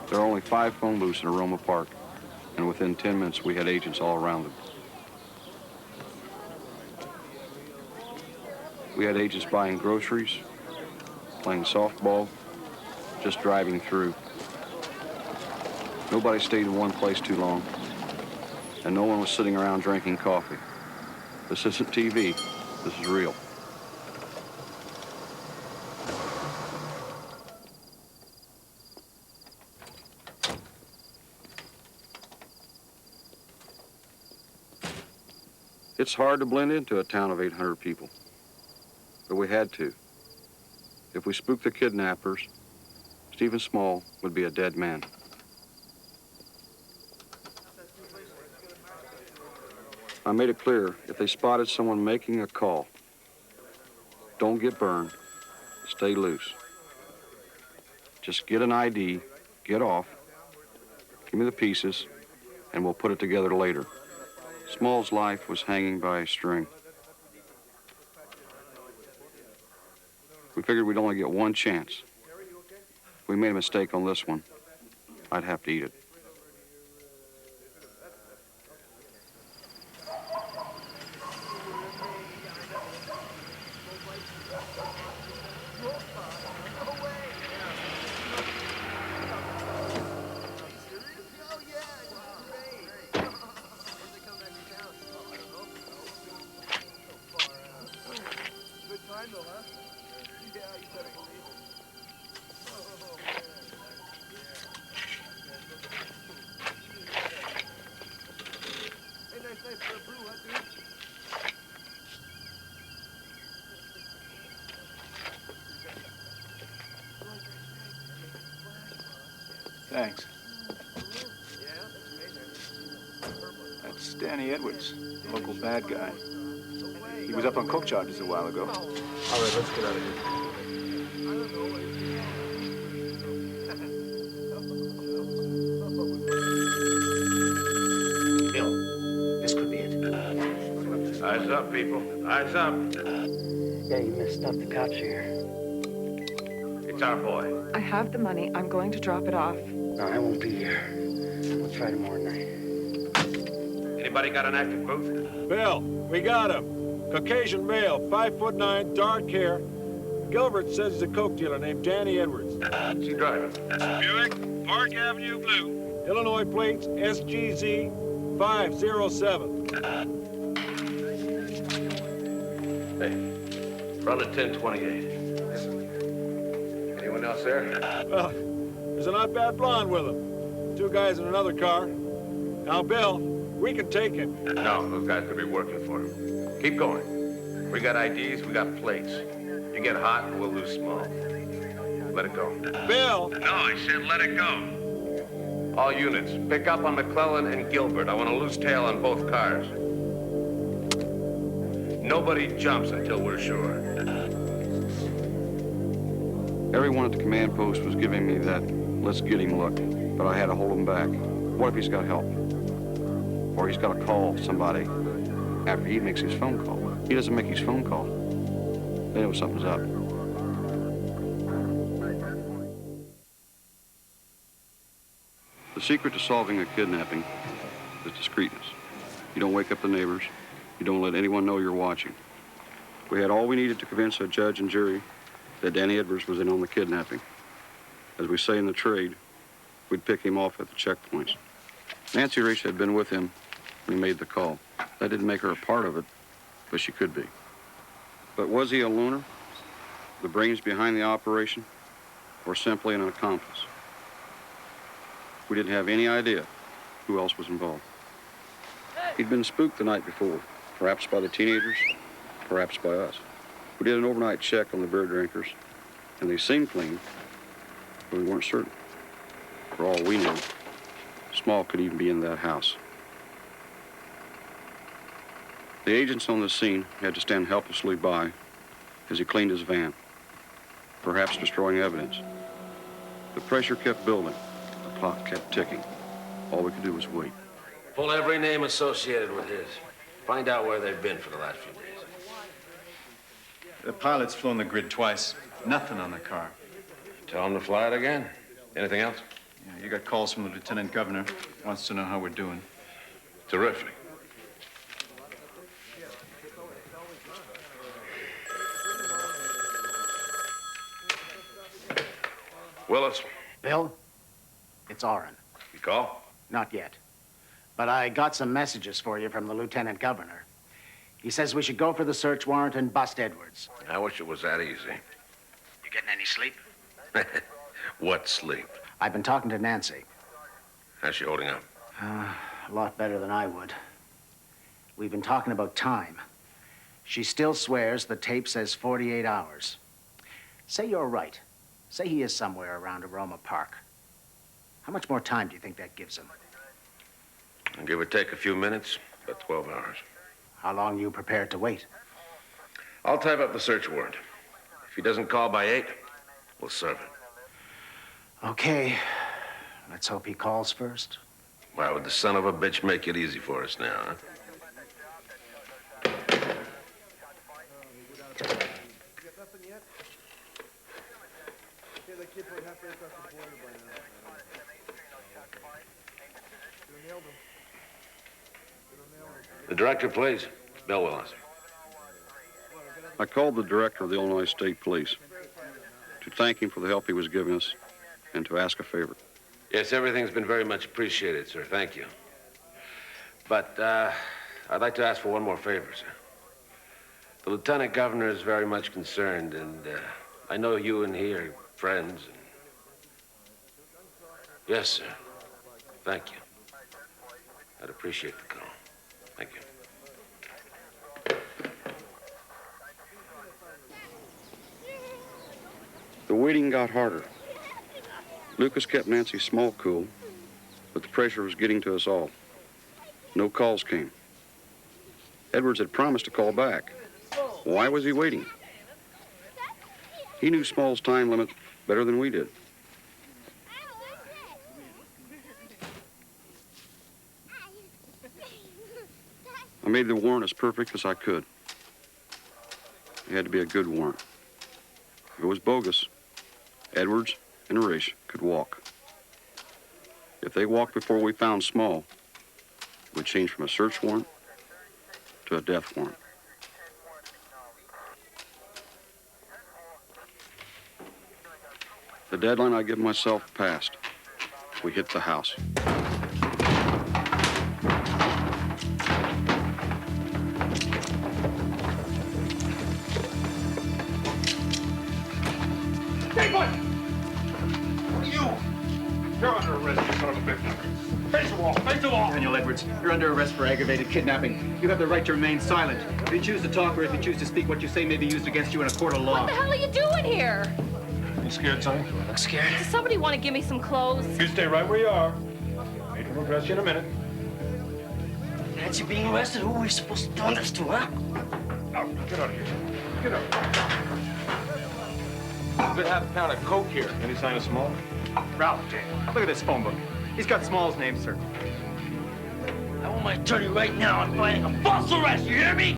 There are only 5 phone booths in Aroma Park, and within 10 minutes we had agents all around them. We had agents buying groceries, playing softball, just driving through. Nobody stayed in one place too long, and no one was sitting around drinking coffee. This isn't TV, this is real. It's hard to blend into a town of 800 people, but we had to. If we spooked the kidnappers, Stephen Small would be a dead man. I made it clear, if they spotted someone making a call, don't get burned, stay loose. Just get an ID, get off, give me the pieces, and we'll put it together later. Small's life was hanging by a string. We figured we'd only get one chance. If we made a mistake on this one, I'd have to eat it. Thanks. That's Danny Edwards, the local bad guy. He was up on coke charges a while ago. All right, let's get out of here. Bill, this could be it. Eyes up, people. Eyes up. Yeah, you messed up. The cops are here. It's our boy. I have the money. I'm going to drop it off. No, I won't be here. We'll try tomorrow night. Anybody got an active booth? Bill, we got him. Caucasian male, 5'9", dark hair. Gilbert says he's a coke dealer named Danny Edwards. What's he driving? Buick, Park Avenue Blue. Illinois plates, SGZ 507. Hey, run a 1028. Anyone else there? Well, there's a not bad blonde with him. 2 guys in another car. Now, Bill, we can take him. No, those guys could be working for him. Keep going. We got IDs, we got plates. You get hot, and we'll lose Small. Let it go. Bill! No, I said let it go. All units, pick up on McClellan and Gilbert. I want a loose tail on both cars. Nobody jumps until we're sure. Everyone at the command post was giving me that let's get him look, but I had to hold him back. What if he's got help? Or he's got to call somebody after he makes his phone call. He doesn't make his phone call. They know something's up. The secret to solving a kidnapping is discreetness. You don't wake up the neighbors. You don't let anyone know you're watching. We had all we needed to convince a judge and jury that Danny Edwards was in on the kidnapping. As we say in the trade, we'd pick him off at the checkpoints. Nancy Rich had been with him when he made the call. That didn't make her a part of it, but she could be. But was he a loner, the brains behind the operation, or simply an accomplice? We didn't have any idea who else was involved. He'd been spooked the night before, perhaps by the teenagers, perhaps by us. We did an overnight check on the beer drinkers, and they seemed clean, but we weren't certain. For all we knew, Small could even be in that house. The agents on the scene had to stand helplessly by as he cleaned his van, perhaps destroying evidence. The pressure kept building. The clock kept ticking. All we could do was wait. Pull every name associated with his. Find out where they've been for the last few days. The pilot's flown the grid twice. Nothing on the car. Tell him to fly it again. Anything else? Yeah, you got calls from the lieutenant governor. Wants to know how we're doing. Terrific. Willis, Bill, it's Orrin. you call? Not yet. But I got some messages for you from the lieutenant governor. He says we should go for the search warrant and bust Edwards. I wish it was that easy. You getting any sleep? What sleep? I've been talking to Nancy. How's she holding up? A lot better than I would. We've been talking about time. She still swears the tape says 48 hours. Say you're right. Say he is somewhere around Aroma Park. How much more time do you think that gives him? Give or take a few minutes, about 12 hours. How long are you prepared to wait? I'll type up the search warrant. If he doesn't call by 8, we'll serve it. Okay. Let's hope he calls first. Why would the son of a bitch make it easy for us now, huh? The director, please. Bill Willis. I called the director of the Illinois State Police to thank him for the help he was giving us and to ask a favor. Yes, everything's been very much appreciated, sir. Thank you. But I'd like to ask for one more favor, sir. The lieutenant governor is very much concerned, and I know you and he are friends. And... Yes, sir. Thank you. I'd appreciate the call. Thank you. The waiting got harder. Lucas kept Nancy Small cool, but the pressure was getting to us all. No calls came. Edwards had promised to call back. Why was he waiting? He knew Small's time limit better than we did. I made the warrant as perfect as I could. It had to be a good warrant. If it was bogus, Edwards and Arish could walk. If they walked before we found Small, it would change from a search warrant to a death warrant. The deadline I give myself passed. We hit the house. You're under arrest, you son of a bitch. Face the wall, face the wall. Daniel Edwards, you're under arrest for aggravated kidnapping. You have the right to remain silent. If you choose to talk or if you choose to speak, what you say may be used against you in a court of law. What the hell are you doing here? You scared, Sonny? Look scared. Does somebody want to give me some clothes? You stay right where you are. Matron will dress you in a minute. Nancy being arrested? Who are we supposed to do this to, huh? Out, get out of here. Get out. Good half a pound of coke here. Any sign of Small? Ralph, look at this phone book. He's got Small's name, sir. I want my attorney right now. I'm filing a false arrest, you hear me?